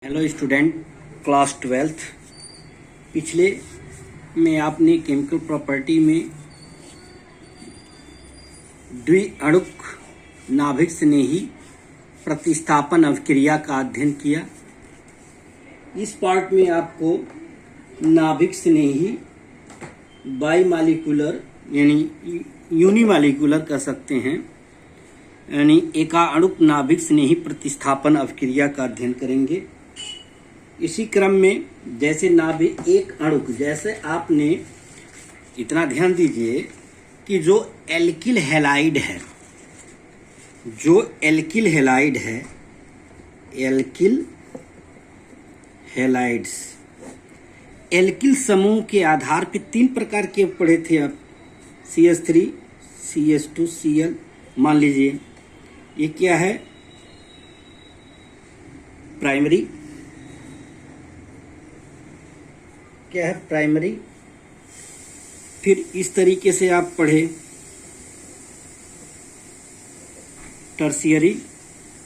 Hello student, class 12th। पिछले में आपने केमिकल प्रॉपर्टी में द्विअणुक नाभिक स्नेही प्रतिस्थापन अभिक्रिया का अध्ययन किया। इस पार्ट में आपको नाभिक स्नेही बाईमालिक्यूलर यानी यूनिमालिक्यूलर कह सकते हैं, यानी एकाअणुक नाभिक स्नेही प्रतिस्थापन अभिक्रिया का अध्ययन करेंगे। इसी क्रम में जैसे नाभिक एक अणुक, जैसे आपने इतना ध्यान दीजिए कि जो एल्किल हैलाइड है, एल्किल हैलाइड्स, एल्किल समूह के आधार पे तीन प्रकार के पढ़े थे आप, CH3, CH2, Cl। मान लीजिए ये क्या है, प्राइमरी, क्या है प्राइमरी। फिर इस तरीके से आप पढ़े टर्शियरी,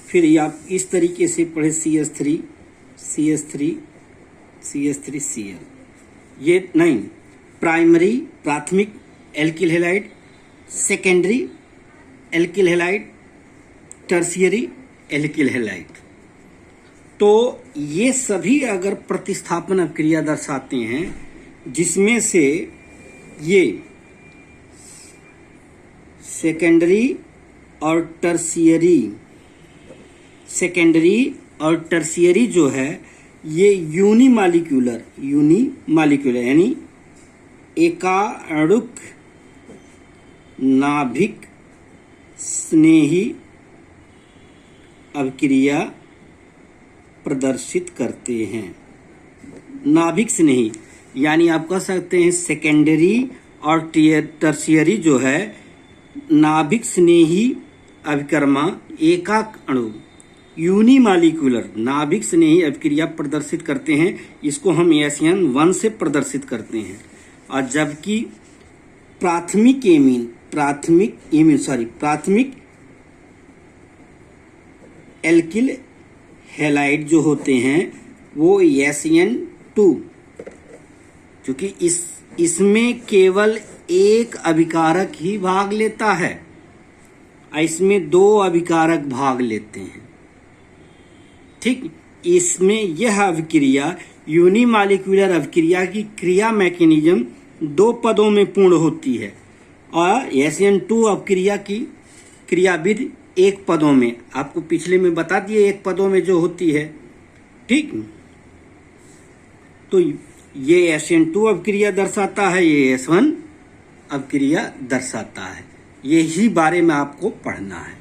फिर आप इस तरीके से पढ़े CH3, Cl। ये नहीं, प्राइमरी प्राथमिक alkyl halide, secondary alkyl halide, tertiary alkyl halide. तो ये सभी अगर प्रतिस्थापन अभिक्रिया दर्शाते हैं, जिसमें से ये सेकेंडरी और टर्शियरी जो है, ये यूनिमालिक्यूलर यानी एकाअणुक नाभिक स्नेही अभिक्रिया प्रदर्शित करते हैं। नाभिक स्नेही यानी आप कह सकते हैं सेकेंडरी और टर्शियरी जो है नाभिक स्नेही अभिक्रमा एकाक अणु यूनिमालिक्यूलर नाभिक स्नेही अभिक्रिया प्रदर्शित करते हैं। इसको हम SN1 से प्रदर्शित करते हैं। और जबकि प्राथमिक एल्किल हैलाइड जो होते हैं वो SN2, क्योंकि इसमें केवल एक अभिकारक ही भाग लेता है, इसमें दो अभिकारक भाग लेते हैं। ठीक, इसमें यह अभिक्रिया यूनिमालिक्यूलर अभिक्रिया की क्रिया मैकेनिज्म दो पदों में पूर्ण होती है और SN2 अभिक्रिया की क्रियाविधि एक पदों में, आपको पिछले में बता दिए एक पदों में जो होती है। ठीक, तो ये SN2 अभिक्रिया दर्शाता है, ये S1 अभिक्रिया दर्शाता है। यही बारे में आपको पढ़ना है।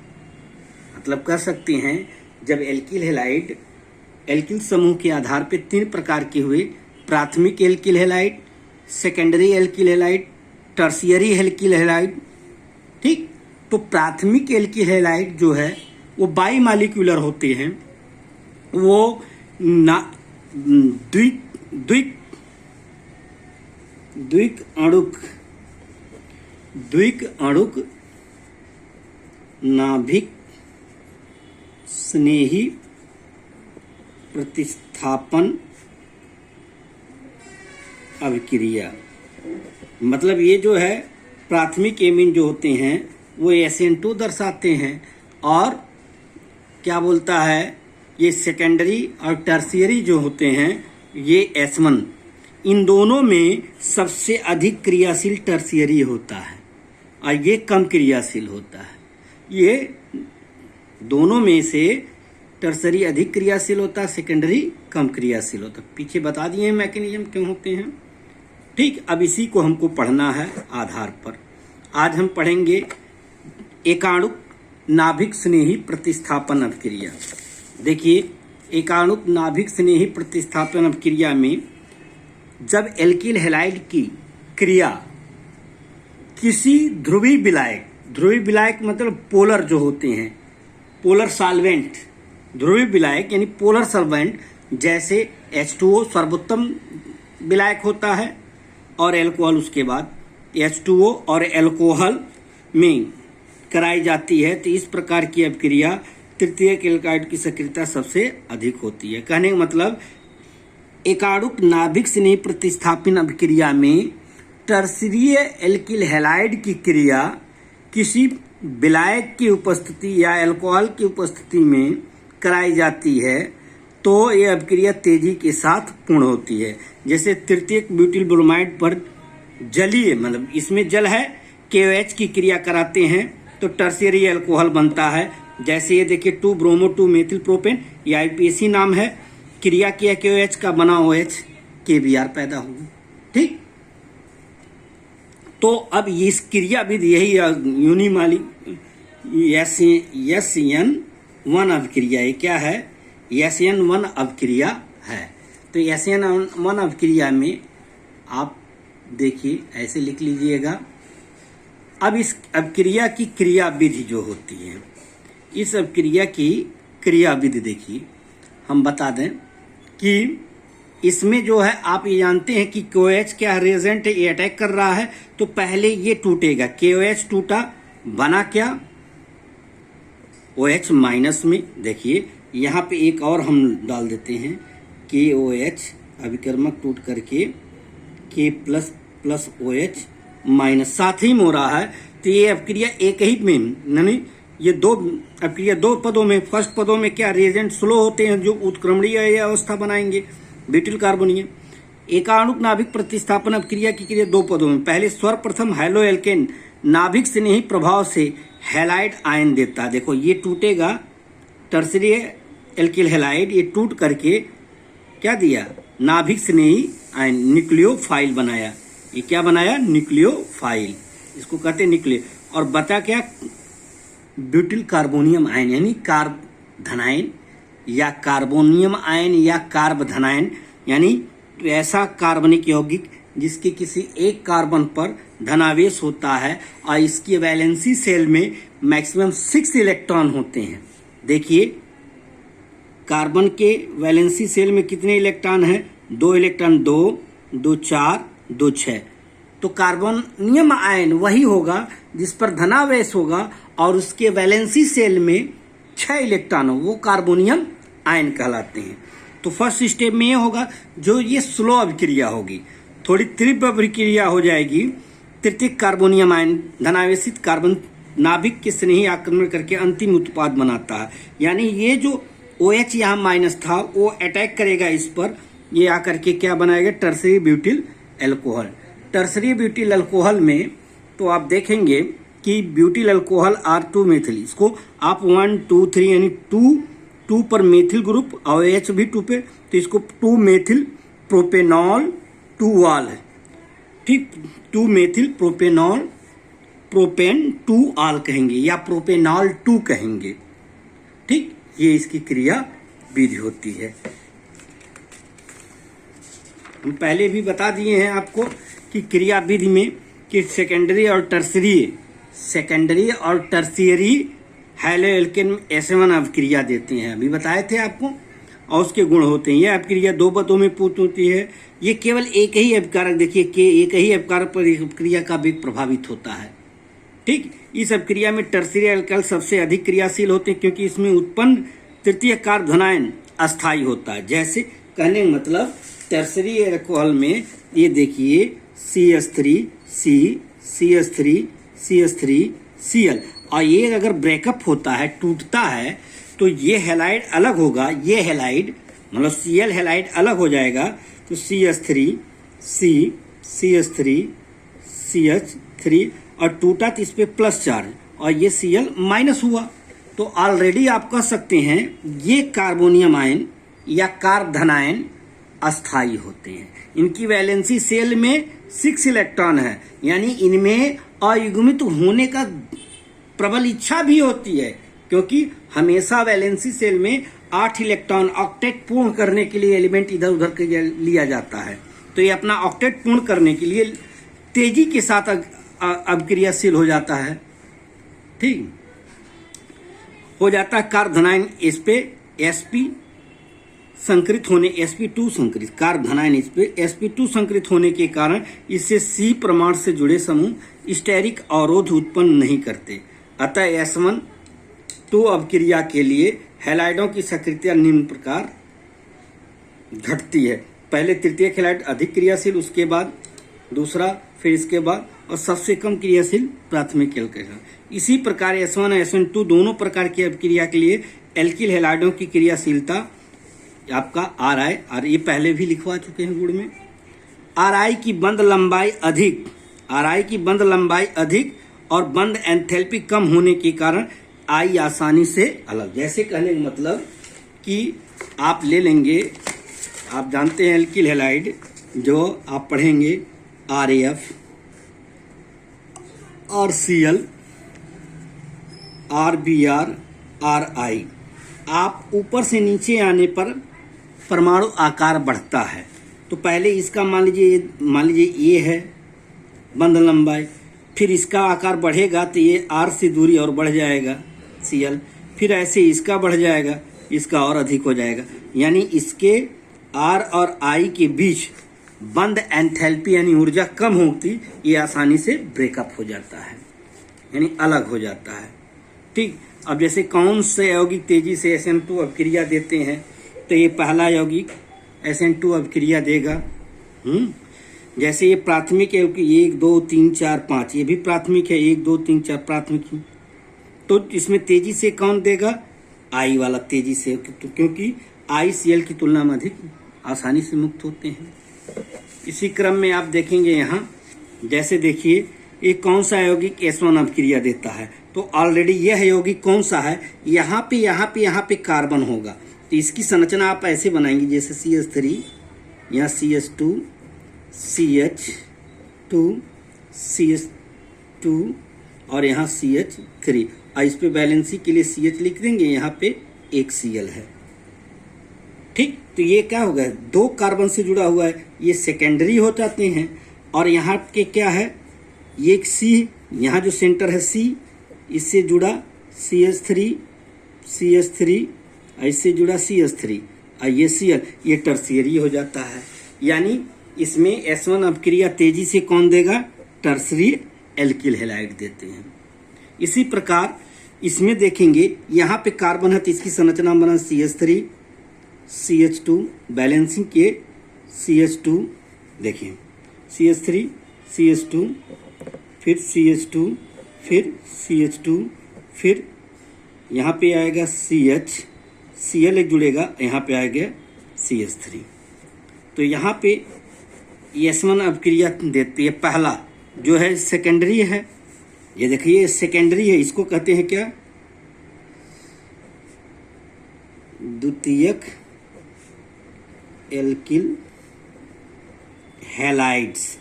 मतलब कह सकते हैं जब एल्किल हैलाइड एल्किल समूह के आधार पे तीन प्रकार के हुए, प्राथमिक alkyl halide, secondary alkyl halide, tertiary alkyl halide. ठीक, तो प्राथमिक एल्किल हैलाइड जो है वो बाईमालिक्यूलर होते हैं, वो द्विक अणुक नाभिक स्नेही प्रतिस्थापन अभिक्रिया। मतलब ये जो है प्राथमिक एमीन जो होते हैं वो SN2 दर्शाते हैं, और क्या बोलता है ये सेकेंडरी और टर्शियरी जो होते हैं ये S1। इन दोनों में सबसे अधिक क्रियाशील टर्शियरी होता है और ये कम क्रियाशील होता है। ये दोनों में से टर्शियरी अधिक क्रियाशील होता है, सेकेंडरी कम क्रियाशील होता है। पीछे बता दिए हैं मैकेनिज्म क्यों होते हैं। ठीक, अब इसी को हमको पढ़ना है आधार पर। आज हम पढ़ेंगे एकाणुक नाभिक स्नेही प्रतिस्थापन अभिक्रिया। देखिए, एकाणुक नाभिक स्नेही प्रतिस्थापन अभिक्रिया में जब एल्किल हैलाइड की क्रिया किसी ध्रुवीय विलायक मतलब पोलर जो होते हैं, पोलर सॉल्वेंट, ध्रुवीय विलायक यानी पोलर सॉल्वेंट, जैसे H2O सर्वोत्तम विलायक होता है और एल्कोहल उसके बाद H2O और एल्कोहल में कराई जाती है। तो इस प्रकार की अभिक्रिया तृतीयक एल्काइड की सक्रियता सबसे अधिक होती है। कहने का मतलब एकाणुक नाभिक स्नेही प्रतिस्थापन अभिक्रिया में टर्सरीय एल्किल हैलाइड की क्रिया किसी विलायक की उपस्थिति या अल्कोहल की उपस्थिति में कराई जाती है तो यह अभिक्रिया तेजी के साथ पूर्ण होती है। जैसे तृतीयक ब्यूटिल ब्रोमाइड पर जलीय मतलब इसमें जल है KOH की क्रिया कराते हैं तो टर्शियरी अल्कोहल बनता है। जैसे ये देखिए 2 ब्रोमो 2 मेथिल प्रोपेन, ये IPAC नाम है, क्रिया किया KOH का बना OH KBr पैदा होगी। ठीक, तो अब इस क्रिया विधि यही यूनिमाली SN1 अभिक्रिया, ये क्या है SN1 अभिक्रिया है। तो SN1 अभिक्रिया में आप देखिए ऐसे लिख लीजिएगा। अब इस अभिक्रिया की क्रिया विधि जो होती है, इस अभिक्रिया की क्रिया विधि देखिए, हम बता दें कि इसमें जो है आप ये जानते हैं कि KOH क्या रिएजेंट है, ये अटैक कर रहा है तो पहले ये टूटेगा, KOH टूटा, बना क्या OH माइनस में। देखिए यहाँ पे एक और हम डाल देते हैं KOH अभिकर्मक टूट करके K plus plus OH minus साथ ही में हो रहा है। तो ये अभिक्रिया एक ही में यानी ये दो अभिक्रिया दो पदों में, फर्स्ट पदों में क्या रिएजेंट स्लो होते हैं जो उत्क्रमणीय अवस्था बनाएंगे ब्यूटिल कार्बोनियम। एकाणुक नाभिक प्रतिस्थापन अभिक्रिया की क्रिया दो पदों में, पहले सर्वप्रथम हैलो एल्केन नाभिक स्नेही प्रभाव से हैलाइड आयन देता है। देखो ये टूटेगा, टर्सरी एल्किल हैलाइड, ये टूट करके क्या दिया, नाभिक स्नेही आयन न्यूक्लियोफाइल बनाया। ये क्या बनाया, न्यूक्लियोफाइल, इसको कहते हैं न्यूक्लियो। और बता क्या, ब्यूटिल कार्बोनियम आयन यानी कार्ब धनायन या कार्बोनियम आयन या कार्ब धनायन, यानी ऐसा कार्बनिक यौगिक जिसके किसी एक कार्बन पर धनावेश होता है और इसकी वैलेंसी सेल में मैक्सिमम 6 इलेक्ट्रॉन होते हैं। देखिए कार्बन के वैलेंसी सेल में कितने इलेक्ट्रॉन हैं, 2 इलेक्ट्रॉन, 2, 2, 4, 2, 6। तो कार्बोनियम आयन वही होगा जिस पर धनावेश होगा और उसके वैलेंसी सेल में 6 इलेक्ट्रॉन हो, वो कार्बोनियम आयन कहलाते हैं। तो फर्स्ट स्टेप में ये होगा, जो ये स्लो अभिक्रिया होगी, थोड़ी तीव्र अभिक्रिया हो जाएगी। तृतीयक कार्बोनियम आयन धनावेशित कार्बन नाभिक के स्नेही आक्रमण करके अंतिम उत्पाद बनाता है। यानी ये जो OH यहाँ माइनस था वो अटैक करेगा इस पर, ये आकर के क्या बनाएगा, tertiary butyl alcohol. Tertiary butyl alcohol में तो आप देखेंगे कि ब्यूटिल अल्कोहल R2 मेथिल, इसको आप 1, 2, 3 यानी 2 पर मेथिल ग्रुप और OH भी 2 पे, तो इसको 2 मेथिल प्रोपेनॉल 2 वाल है। ठीक, 2 मेथिल प्रोपेनॉल प्रोपेन 2 आल कहेंगे या प्रोपेनॉल 2 कहेंगे। ठीक, ये इसकी क्रिया विधि होती है। हम पहले भी बता दिए हैं आपको कि क्रिया विधि में कि सेकेंडरी और टर्शियरी हैलो एल्केन SN1 अभिक्रिया देते हैं, अभी बताए थे आपको, और उसके गुण होते हैं। यह अभिक्रिया 2 पदों में पूर्ण होती है। ये केवल एक ही अभिकारक, देखिए कि एक ही अभिकारक पर अभिक्रिया का वेग प्रभावित होता है। ठीक, इस अभिक्रिया में टर्शियरी अल्कोहल सबसे अधिक क्रियाशील होते हैं क्योंकि इसमें उत्पन्न तृतीय कार्ब धनायन अस्थायी होता है। जैसे कहने का मतलब टर्शियरी अल्कोहल में ये देखिए CH3 C, CH3 CH3 Cl, और ये अगर ब्रेकअप होता है, टूटता है, तो ये हैलाइड अलग होगा, ये हैलाइड मतलब Cl हैलाइड अलग हो जाएगा। तो CH3 C, CH3 CH3 और टूटा तो इस पे प्लस चार्ज और ये Cl माइनस हुआ। तो ऑलरेडी आप कह सकते हैं ये कार्बोनियम आयन या कार्ब धनायन अस्थायी होते हैं। इनकी वैलेंसी सेल में 6 इलेक्ट्रॉन है, यानी इनमें अयुग्मित होने का प्रबल इच्छा भी होती है क्योंकि हमेशा वैलेंसी सेल में 8 इलेक्ट्रॉन ऑक्टेट पूर्ण करने के लिए एलिमेंट इधर उधर के लिया जाता है। तो ये अपना ऑक्टेट पूर्ण करने के लिए तेजी के साथ अभिक्रियाशील हो जाता है। ठीक हो जाता है कार्ब धनायन इस पे sp संकृत होने, sp2 संकृत कार्ब धनायन इस पे sp2 संकृत होने के कारण इससे C प्रमाण से जुड़े समूह स्टेरिक अवरोध उत्पन्न नहीं करते। अतः टू अभिक्रिया के लिए हैलाइडों की सक्रियता निम्न प्रकार घटती है। पहले तृतीयक हैलाइड अधिक क्रियाशील, उसके बाद दूसरा, फिर इसके बाद, और सबसे कम क्रियाशील प्राथमिक एल्किल। इसी प्रकार S1 और SN2 दोनों प्रकार की अभिक्रिया के लिए एल्किल हैलाइडों की क्रियाशीलता आपका RI, और ये पहले भी लिखवा चुके हैं गुण में। RI की बंध लंबाई अधिक और बंध एंथैल्पी कम होने के कारण I आसानी से अलग। जैसे कहने का मतलब कि आप ले लेंगे, आप जानते हैं एल्किल हैलाइड जो आप पढ़ेंगे RAF, RCl, RBr, RI। आप ऊपर से नीचे आने पर परमाणु आकार बढ़ता है। तो पहले इसका मान लीजिए ये है बंध लंबाई, फिर इसका आकार बढ़ेगा तो ये R से दूरी और बढ़ जाएगा Cl, फिर ऐसे इसका बढ़ जाएगा, इसका और अधिक हो जाएगा। यानी इसके R और I के बीच बंध एंथैल्पी यानी ऊर्जा कम होती, ये आसानी से ब्रेकअप हो जाता है, यानी अलग हो जाता है। ठीक, अब जैसे कौन से यौगिक तेजी से SN2 अभिक्रिया देते हैं, तो ये पहला यौगिक SN2 अभिक्रिया देगा। जैसे ये प्राथमिक है कि 1 2 3 4 5, ये भी प्राथमिक है, 1 2 3 4 प्राथमिक है। तो इसमें तेजी से कौन देगा? I वाला तेजी से, क्योंकि I Cl की तुलना में अधिक आसानी से मुक्त होते हैं। इसी क्रम में आप देखेंगे यहाँ, जैसे देखिए ये कौन सा यौगिक S1 अभिक्रिया देता है, तो ऑलरेडी यह यौगिक कौन सा है, यहाँ पे कार्बन होगा। तो इसकी संरचना आप ऐसे बनाएंगे जैसे CH3, यहाँ CH2, CH2, CH2 और यहाँ CH3, और इस पे बैलेंसी के लिए CH लिख देंगे, यहाँ पे एक Cl है। ठीक, तो ये क्या होगा, 2 कार्बन से जुड़ा हुआ है, ये सेकेंडरी हो जाते हैं। और यहाँ के क्या है, ये एक C, यहाँ जो सेंटर है C, इससे जुड़ा CH3, इससे जुड़ा CH3, और ये Cl, ये टर्शियरी हो जाता है। यानी इसमें S1 अभिक्रिया तेजी से कौन देगा? टर्शरी एल्किल हैलाइड देते हैं। इसी प्रकार इसमें देखेंगे, यहाँ पे कार्बन है तो इसकी संरचना बना CH3, CH2, बैलेंसिंग के CH2, देखिए CH3, CH2, फिर CH2, फिर CH2, फिर यहाँ पे आएगा Cl एक जुड़ेगा, यहाँ पे आएगा CH3। तो यहाँ पे S1 अभिक्रिया देती है। पहला जो है सेकेंडरी है, ये देखिए सेकेंडरी है, इसको कहते हैं क्या? द्वितीयक एल्किल हैलाइड्स।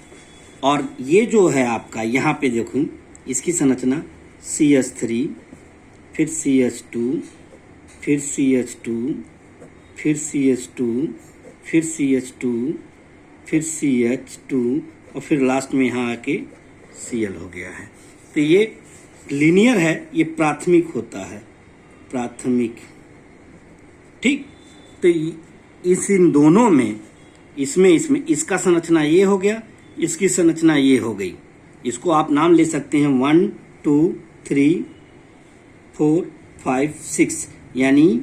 और ये जो है आपका, यहाँ पे देखूं इसकी संरचना CH3, फिर CH2, फिर CH2, फिर CH2, फिर CH2, फिर CH2, और फिर लास्ट में यहाँ आके Cl हो गया है। तो ये लीनियर है, ये प्राथमिक होता है, प्राथमिक। ठीक, तो इन दोनों में इसमें इसका संरचना ये हो गया, इसकी संरचना ये हो गई। इसको आप नाम ले सकते हैं 1 2 3 4 5 6, यानी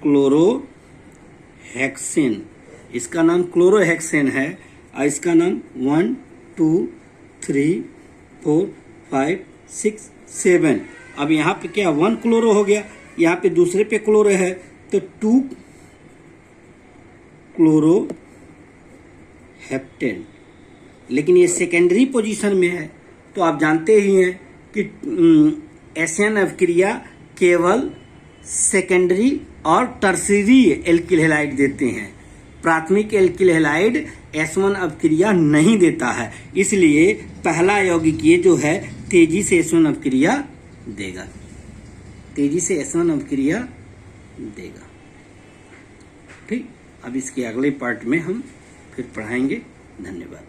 क्लोरोहेक्सेन, इसका नाम क्लोरोहेक्सेन है, और इसका नाम 1 2 3 4 5 6 7। अब यहाँ पे क्या 1 क्लोरो हो गया, यहाँ पे दूसरे पे क्लोरो है तो 2 क्लोरोहेप्टेन, लेकिन ये सेकेंडरी पोजीशन में है। तो आप जानते ही हैं कि SN अभिक्रिया केवल सेकेंडरी और टर्शियरी एल्किल हैलाइड देते हैं, प्राथमिक एल्किल हैलाइड S1 अभिक्रिया नहीं देता है। इसलिए पहला यौगिक ये जो है तेजी से S1 अभिक्रिया देगा, तेजी से S1 अभिक्रिया देगा। ठीक, अब इसके अगले पार्ट में हम फिर पढ़ाएंगे। धन्यवाद।